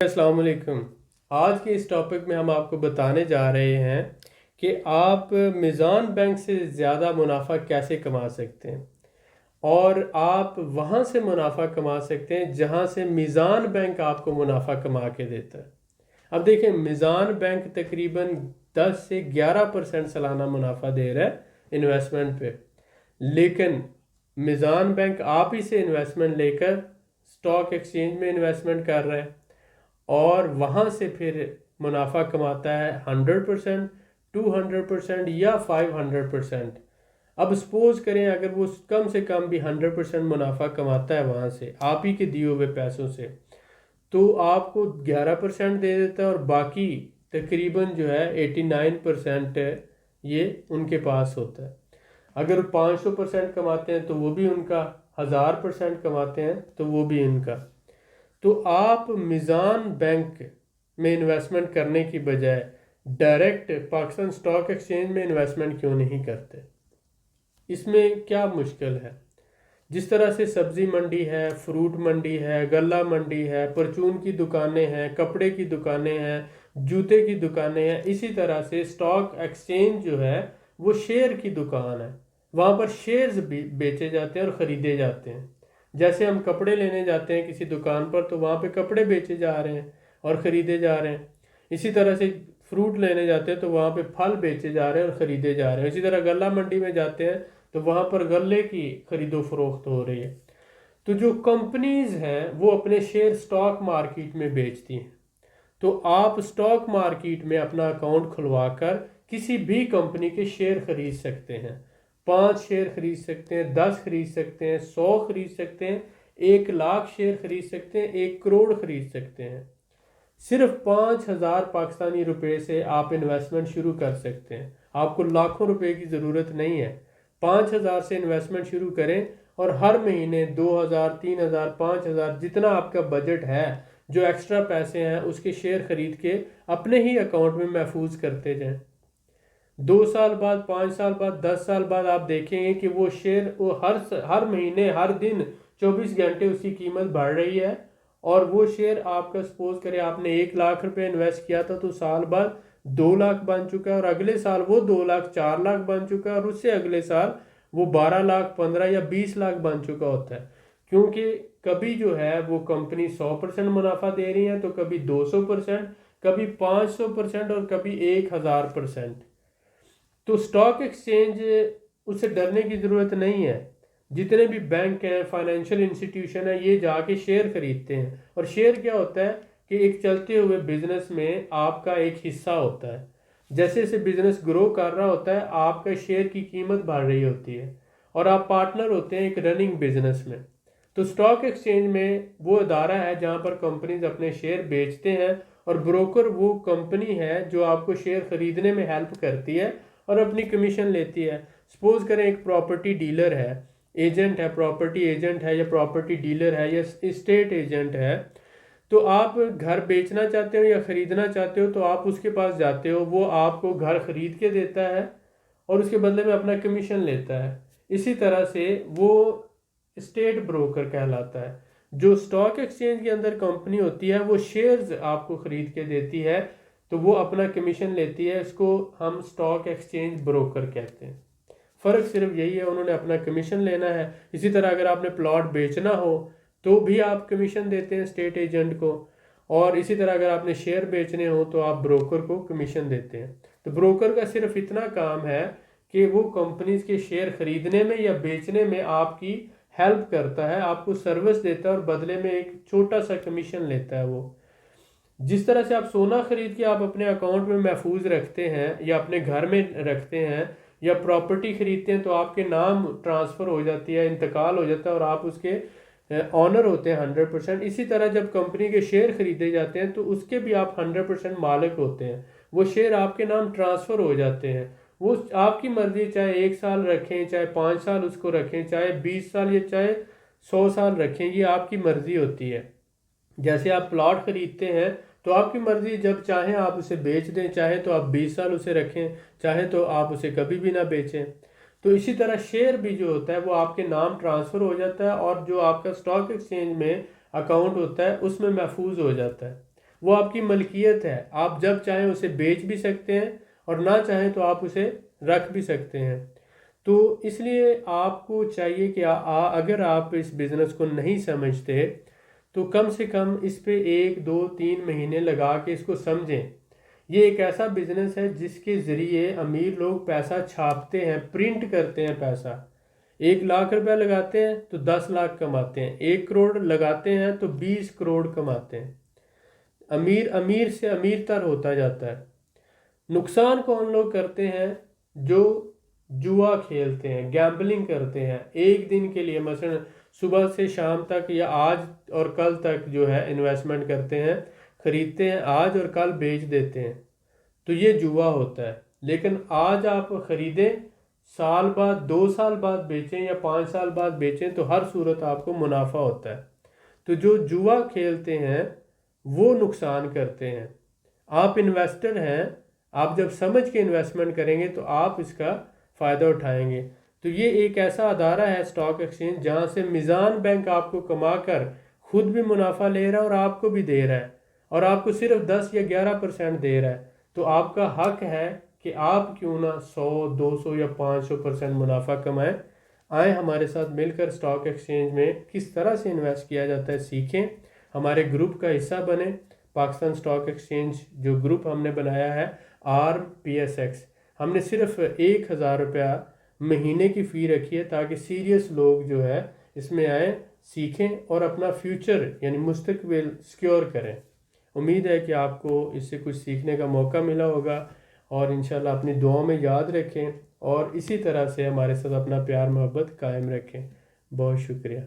السلام علیکم۔ آج کے اس ٹاپک میں ہم آپ کو بتانے جا رہے ہیں کہ آپ میزان بینک سے زیادہ منافع کیسے کما سکتے ہیں، اور آپ وہاں سے منافع کما سکتے ہیں جہاں سے میزان بینک آپ کو منافع کما کے دیتا ہے۔ اب دیکھیں، میزان بینک تقریباً 10 سے 11% سالانہ منافع دے رہا ہے انویسٹمنٹ پہ، لیکن میزان بینک آپ ہی سے انویسٹمنٹ لے کر اسٹاک ایکسچینج میں انویسٹمنٹ کر رہا ہے اور وہاں سے پھر منافع کماتا ہے 100%، 200% یا 500%۔ اب سپوز کریں اگر وہ کم سے کم بھی 100% منافع کماتا ہے وہاں سے آپ ہی کے دیے ہوئے پیسوں سے، تو آپ کو 11% دے دیتا ہے اور باقی تقریباً جو ہے 89% یہ ان کے پاس ہوتا ہے۔ اگر 500% کماتے ہیں تو وہ بھی ان کا، 1000% کماتے ہیں تو وہ بھی ان کا۔ تو آپ میزان بینک میں انویسٹمنٹ کرنے کی بجائے ڈائریکٹ پاکستان اسٹاک ایکسچینج میں انویسٹمنٹ کیوں نہیں کرتے؟ اس میں کیا مشکل ہے؟ جس طرح سے سبزی منڈی ہے، فروٹ منڈی ہے، غلہ منڈی ہے، پرچون کی دکانیں ہیں، کپڑے کی دکانیں ہیں، جوتے کی دکانیں ہیں، اسی طرح سے اسٹاک ایکسچینج جو ہے وہ شیئر کی دکان ہے۔ وہاں پر شیئرز بھی بیچے جاتے ہیں اور خریدے جاتے ہیں۔ جیسے ہم کپڑے لینے جاتے ہیں کسی دکان پر تو وہاں پہ کپڑے بیچے جا رہے ہیں اور خریدے جا رہے ہیں۔ اسی طرح سے فروٹ لینے جاتے ہیں تو وہاں پہ پھل بیچے جا رہے ہیں اور خریدے جا رہے ہیں۔ اسی طرح غلہ منڈی میں جاتے ہیں تو وہاں پر غلے کی خرید و فروخت ہو رہی ہے۔ تو جو کمپنیز ہیں وہ اپنے شیئر سٹاک مارکیٹ میں بیچتی ہیں، تو آپ سٹاک مارکیٹ میں اپنا اکاؤنٹ کھلوا کر کسی بھی کمپنی کے شیئر خرید سکتے ہیں۔ 5 شیئر خرید سکتے ہیں، 10 خرید سکتے ہیں، 100 خرید سکتے ہیں، 1,00,000 شیئر خرید سکتے ہیں، 1 کروڑ خرید سکتے ہیں۔ صرف 5,000 پاکستانی روپے سے آپ انویسٹمنٹ شروع کر سکتے ہیں۔ آپ کو لاکھوں روپے کی ضرورت نہیں ہے، 5,000 سے انویسٹمنٹ شروع کریں اور ہر مہینے 2,000، 3,000، 5,000 جتنا آپ کا بجٹ ہے، جو ایکسٹرا پیسے ہیں اس کے شیئر خرید کے اپنے ہی اکاؤنٹ میں محفوظ کرتے جائیں۔ 2 سال بعد، 5 سال بعد، 10 سال بعد آپ دیکھیں گے کہ وہ شیئر وہ ہر مہینے، ہر دن 24 گھنٹے اس کی قیمت بڑھ رہی ہے، اور وہ شیئر آپ کا سپوز کرے آپ نے 1,00,000 روپے انویسٹ کیا تھا تو سال بعد 2,00,000 بن چکا ہے، اور اگلے سال وہ 2,00,000 4,00,000 بن چکا ہے، اور اس سے اگلے سال وہ 12,00,000، 15 یا 20,00,000 بن چکا ہوتا ہے۔ کیونکہ کبھی جو ہے وہ کمپنی 100% منافع دے رہی ہے تو کبھی 200%، کبھی 500% اور کبھی 1,000%۔ تو سٹاک ایکسچینج، اس سے ڈرنے کی ضرورت نہیں ہے۔ جتنے بھی بینک ہیں، فائنینشیل انسٹیٹیوشن ہیں، یہ جا کے شیئر خریدتے ہیں، اور شیئر کیا ہوتا ہے کہ ایک چلتے ہوئے بزنس میں آپ کا ایک حصہ ہوتا ہے۔ جیسے جیسے بزنس گرو کر رہا ہوتا ہے آپ کا شیئر کی قیمت بڑھ رہی ہوتی ہے، اور آپ پارٹنر ہوتے ہیں ایک رننگ بزنس میں۔ تو سٹاک ایکسچینج میں وہ ادارہ ہے جہاں پر کمپنیز اپنے شیئر بیچتے ہیں، اور بروکر وہ کمپنی ہے جو آپ کو شیئر خریدنے میں ہیلپ کرتی ہے اور اپنی کمیشن لیتی ہے۔ سپوز کریں ایک پراپرٹی ڈیلر ہے، ایجنٹ ہے، پراپرٹی ایجنٹ ہے یا پراپرٹی ڈیلر ہے یا اسٹیٹ ایجنٹ ہے، تو آپ گھر بیچنا چاہتے ہو یا خریدنا چاہتے ہو تو آپ اس کے پاس جاتے ہو، وہ آپ کو گھر خرید کے دیتا ہے اور اس کے بدلے میں اپنا کمیشن لیتا ہے۔ اسی طرح سے وہ اسٹیٹ بروکر کہلاتا ہے۔ جو سٹاک ایکسچینج کے اندر کمپنی ہوتی ہے وہ شیئرز آپ کو خرید کے دیتی ہے تو وہ اپنا کمیشن لیتی ہے، اس کو ہم سٹاک ایکسچینج بروکر کہتے ہیں۔ فرق صرف یہی ہے، انہوں نے اپنا کمیشن لینا ہے۔ اسی طرح اگر آپ نے پلاٹ بیچنا ہو تو بھی آپ کمیشن دیتے ہیں اسٹیٹ ایجنٹ کو، اور اسی طرح اگر آپ نے شیئر بیچنے ہو تو آپ بروکر کو کمیشن دیتے ہیں۔ تو بروکر کا صرف اتنا کام ہے کہ وہ کمپنیز کے شیئر خریدنے میں یا بیچنے میں آپ کی ہیلپ کرتا ہے، آپ کو سروس دیتا ہے اور بدلے میں ایک چھوٹا سا کمیشن لیتا ہے وہ۔ جس طرح سے آپ سونا خرید کے آپ اپنے اکاؤنٹ میں محفوظ رکھتے ہیں یا اپنے گھر میں رکھتے ہیں، یا پراپرٹی خریدتے ہیں تو آپ کے نام ٹرانسفر ہو جاتی ہے، انتقال ہو جاتا ہے اور آپ اس کے آنر ہوتے ہیں 100%۔ اسی طرح جب کمپنی کے شیئر خریدے جاتے ہیں تو اس کے بھی آپ 100% مالک ہوتے ہیں، وہ شیئر آپ کے نام ٹرانسفر ہو جاتے ہیں۔ وہ آپ کی مرضی، چاہے 1 سال رکھیں، چاہے 5 سال اس کو رکھیں، چاہے 20 سال یا چاہے 100 سال رکھیں، یہ آپ کی مرضی ہوتی ہے۔ جیسے آپ پلاٹ خریدتے ہیں تو آپ کی مرضی، جب چاہیں آپ اسے بیچ دیں، چاہیں تو آپ 20 سال اسے رکھیں، چاہیں تو آپ اسے کبھی بھی نہ بیچیں۔ تو اسی طرح شیئر بھی جو ہوتا ہے وہ آپ کے نام ٹرانسفر ہو جاتا ہے، اور جو آپ کا سٹاک ایکسچینج میں اکاؤنٹ ہوتا ہے اس میں محفوظ ہو جاتا ہے۔ وہ آپ کی ملکیت ہے، آپ جب چاہیں اسے بیچ بھی سکتے ہیں اور نہ چاہیں تو آپ اسے رکھ بھی سکتے ہیں۔ تو اس لیے آپ کو چاہیے کہ اگر آپ اس بزنس کو نہیں سمجھتے تو کم سے کم اس پہ 1 2 3 مہینے لگا کے اس کو سمجھیں۔ یہ ایک ایسا بزنس ہے جس کے ذریعے امیر لوگ پیسہ چھاپتے ہیں، پرنٹ کرتے ہیں پیسہ۔ 1 لاکھ روپے لگاتے ہیں تو 10 لاکھ کماتے ہیں، 1 کروڑ لگاتے ہیں تو 20 کروڑ کماتے ہیں۔ امیر امیر سے امیر تر ہوتا جاتا ہے۔ نقصان کون لوگ کرتے ہیں؟ جو جوا کھیلتے ہیں، گیمبلنگ کرتے ہیں، ایک دن کے لیے مثلا صبح سے شام تک یا آج اور کل تک جو ہے انویسٹمنٹ کرتے ہیں، خریدتے ہیں آج اور کل بیچ دیتے ہیں، تو یہ جوا ہوتا ہے۔ لیکن آج آپ خریدیں، سال بعد 2 سال بعد بیچیں یا 5 سال بعد بیچیں تو ہر صورت آپ کو منافع ہوتا ہے۔ تو جو جوا کھیلتے ہیں وہ نقصان کرتے ہیں۔ آپ انویسٹر ہیں، آپ جب سمجھ کے انویسٹمنٹ کریں گے تو آپ اس کا فائدہ اٹھائیں گے۔ تو یہ ایک ایسا ادارہ ہے اسٹاک ایکسچینج جہاں سے میزان بینک آپ کو کما کر خود بھی منافع لے رہا ہے اور آپ کو بھی دے رہا ہے، اور آپ کو صرف 10 یا 11% دے رہا ہے۔ تو آپ کا حق ہے کہ آپ کیوں نہ 100 200 یا 500% منافع کمائیں۔ آئیں ہمارے ساتھ مل کر اسٹاک ایکسچینج میں کس طرح سے انویسٹ کیا جاتا ہے سیکھیں، ہمارے گروپ کا حصہ بنیں۔ پاکستان اسٹاک ایکسچینج جو گروپ ہم نے بنایا ہے RPSX، ہم نے صرف 1000 روپیہ مہینے کی فی رکھی ہے تاکہ سیریس لوگ جو ہے اس میں آئیں، سیکھیں اور اپنا فیوچر یعنی مستقبل سیکیور کریں۔ امید ہے کہ آپ کو اس سے کچھ سیکھنے کا موقع ملا ہوگا، اور انشاءاللہ اپنی دعاؤں میں یاد رکھیں اور اسی طرح سے ہمارے ساتھ اپنا پیار محبت قائم رکھیں۔ بہت شکریہ۔